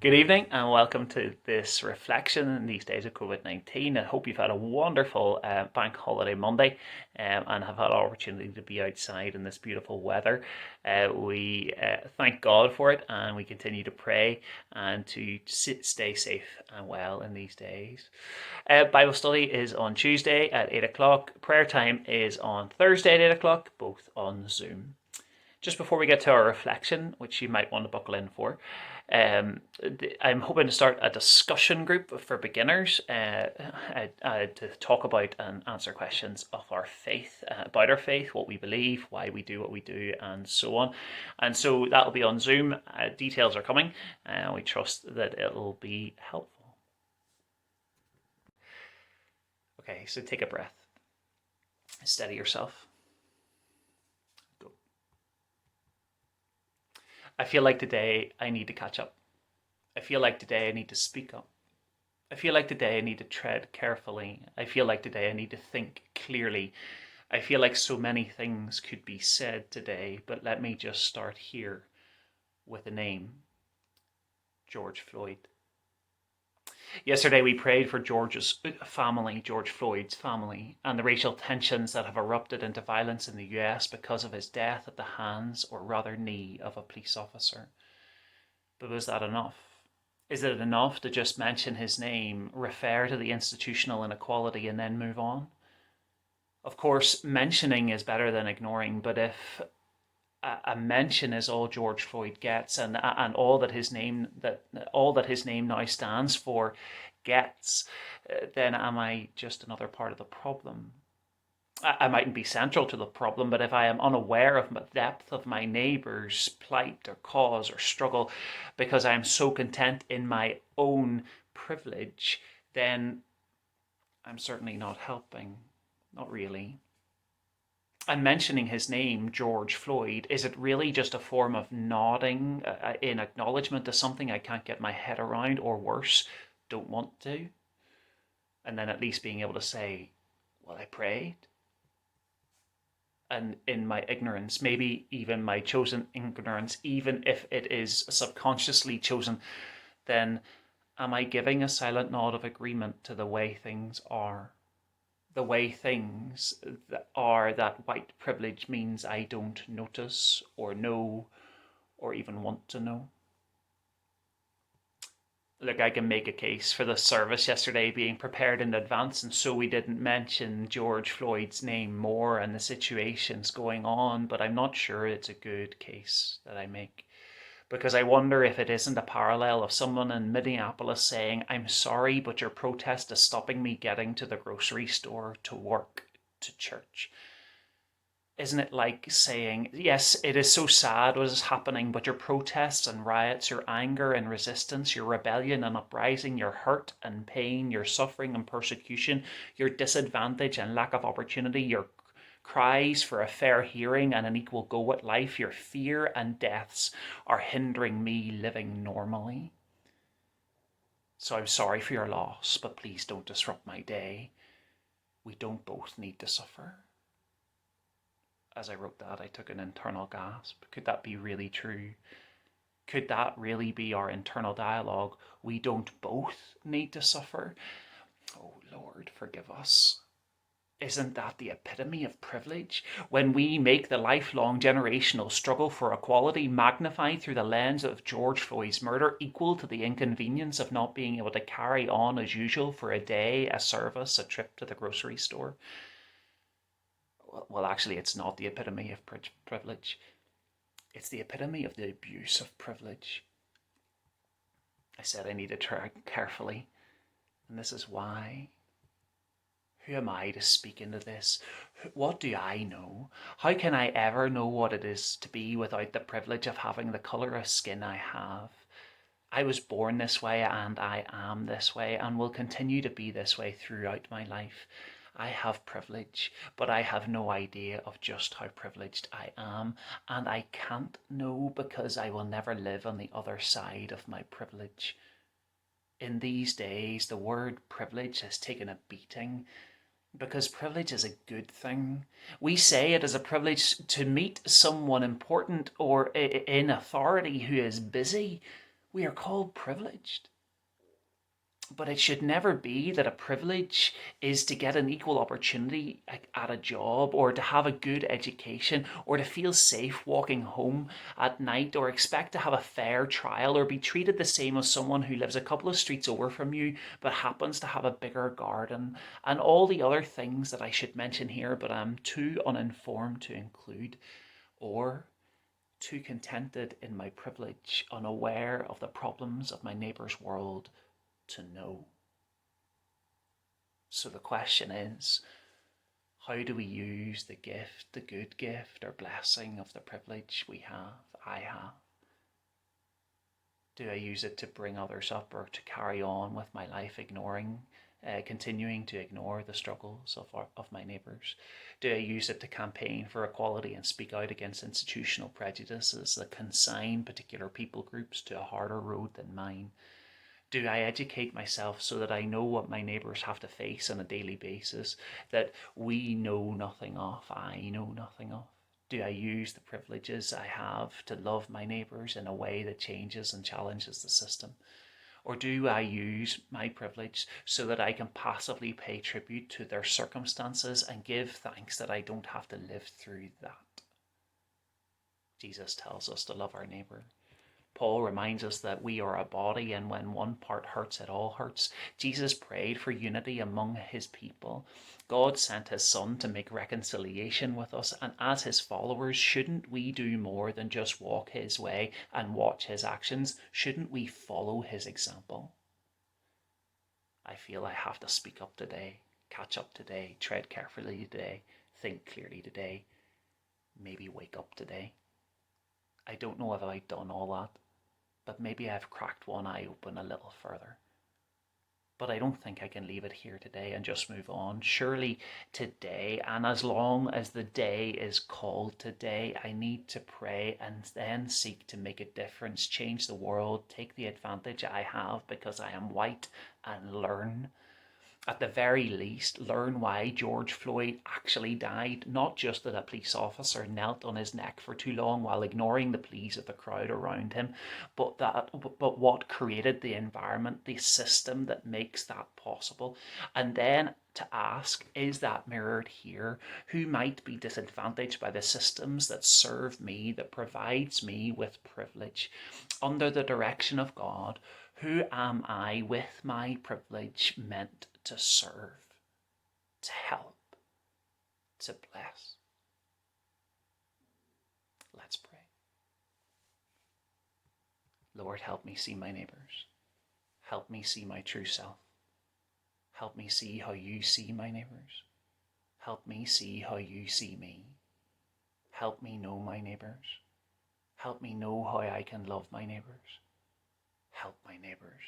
Good evening and welcome to this reflection in these days of COVID-19. I hope you've had a wonderful bank holiday Monday and have had an opportunity to be outside in this beautiful weather. We thank God for it, and we continue to pray and to stay safe and well in these days. Bible study is on Tuesday at 8 o'clock. Prayer time is on Thursday at 8 o'clock, both on Zoom. Just before we get to our reflection, which you might want to buckle in for, I'm hoping to start a discussion group for beginners to talk about and answer questions of our faith, about our faith, what we believe, why we do what we do, and so on. And so that'll be on Zoom. Details are coming, and we trust that it'll be helpful. Okay, so take a breath. Steady yourself. Go. I feel like today I need to catch up. I feel like today I need to speak up. I feel like today I need to tread carefully. I feel like today I need to think clearly. I feel like so many things could be said today, but let me just start here with a name: George Floyd. Yesterday we prayed for George's family, George Floyd's family, and the racial tensions that have erupted into violence in the US because of his death at the hands, or rather knee, of a police officer. But was that enough? Is it enough to just mention his name, refer to the institutional inequality, and then move on? Of course, mentioning is better than ignoring, but if a mention is all George Floyd gets, and all that his name now stands for gets, then am I just another part of the problem? I mightn't be central to the problem, but if I am unaware of the depth of my neighbour's plight or cause or struggle because I am so content in my own privilege, then I'm certainly not helping. Not really. And mentioning his name, George Floyd, is it really just a form of nodding in acknowledgement to something I can't get my head around, or worse, don't want to? And then at least being able to say, well, I prayed. And in my ignorance, maybe even my chosen ignorance, even if it is subconsciously chosen, then am I giving a silent nod of agreement to the way things are? The way things are that white privilege means I don't notice or know or even want to know. Look, I can make a case for the service yesterday being prepared in advance, and so we didn't mention George Floyd's name more and the situations going on, but I'm not sure it's a good case that I make. Because I wonder if it isn't a parallel of someone in Minneapolis saying, I'm sorry, but your protest is stopping me getting to the grocery store, to work, to church. Isn't it like saying, yes, it is so sad what is happening, but your protests and riots, your anger and resistance, your rebellion and uprising, your hurt and pain, your suffering and persecution, your disadvantage and lack of opportunity, your cries for a fair hearing and an equal go at life, your fear and deaths are hindering me living normally. So I'm sorry for your loss, but please don't disrupt my day. We don't both need to suffer. As I wrote that, I took an internal gasp. Could that be really true? Could that really be our internal dialogue? We don't both need to suffer? Oh Lord, forgive us. Isn't that the epitome of privilege? When we make the lifelong generational struggle for equality magnified through the lens of George Floyd's murder equal to the inconvenience of not being able to carry on as usual for a day, a service, a trip to the grocery store. Well, actually, it's not the epitome of privilege. It's the epitome of the abuse of privilege. I said I need to tread carefully, and this is why. Who am I to speak into this? What do I know? How can I ever know what it is to be without the privilege of having the colour of skin I have? I was born this way, and I am this way, and will continue to be this way throughout my life. I have privilege, but I have no idea of just how privileged I am, and I can't know because I will never live on the other side of my privilege. In these days, the word privilege has taken a beating because privilege is a good thing. We say it is a privilege to meet someone important or in authority who is busy, We are called privileged. But it should never be that a privilege is to get an equal opportunity at a job, or to have a good education, or to feel safe walking home at night, or expect to have a fair trial, or be treated the same as someone who lives a couple of streets over from you but happens to have a bigger garden, and all the other things that I should mention here but I'm too uninformed to include, or too contented in my privilege, unaware of the problems of my neighbour's world, to know. So the question is, how do we use the gift, the good gift or blessing of the privilege I have? Do I use it to bring others up, or to carry on with my life continuing to ignore the struggles of my neighbours? Do I use it to campaign for equality and speak out against institutional prejudices that consign particular people groups to a harder road than mine? Do I educate myself so that I know what my neighbours have to face on a daily basis, that we know nothing of, I know nothing of? Do I use the privileges I have to love my neighbours in a way that changes and challenges the system? Or do I use my privilege so that I can passively pay tribute to their circumstances and give thanks that I don't have to live through that? Jesus tells us to love our neighbour. Paul reminds us that we are a body, and when one part hurts, it all hurts. Jesus prayed for unity among his people. God sent his Son to make reconciliation with us, and as his followers, shouldn't we do more than just walk his way and watch his actions? Shouldn't we follow his example? I feel I have to speak up today, catch up today, tread carefully today, think clearly today, maybe wake up today. I don't know if I've done all that, but maybe I've cracked one eye open a little further. But I don't think I can leave it here today and just move on. Surely today, and as long as the day is called today, I need to pray and then seek to make a difference, change the world, take the advantage I have because I am white, and learn. At the very least, learn why George Floyd actually died, not just that a police officer knelt on his neck for too long while ignoring the pleas of the crowd around him, but what created the environment, the system that makes that possible. And then to ask, is that mirrored here? Who might be disadvantaged by the systems that serve me, that provides me with privilege? Under the direction of God, who am I with my privilege meant to serve, to help, to bless? Let's pray. Lord, help me see my neighbours. Help me see my true self. Help me see how you see my neighbours. Help me see how you see me. Help me know my neighbours. Help me know how I can love my neighbours. Help my neighbours.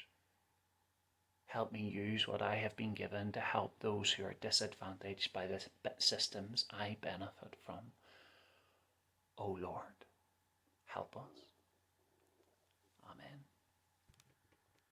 Help me use what I have been given to help those who are disadvantaged by the systems I benefit from. O Lord, help us. Amen.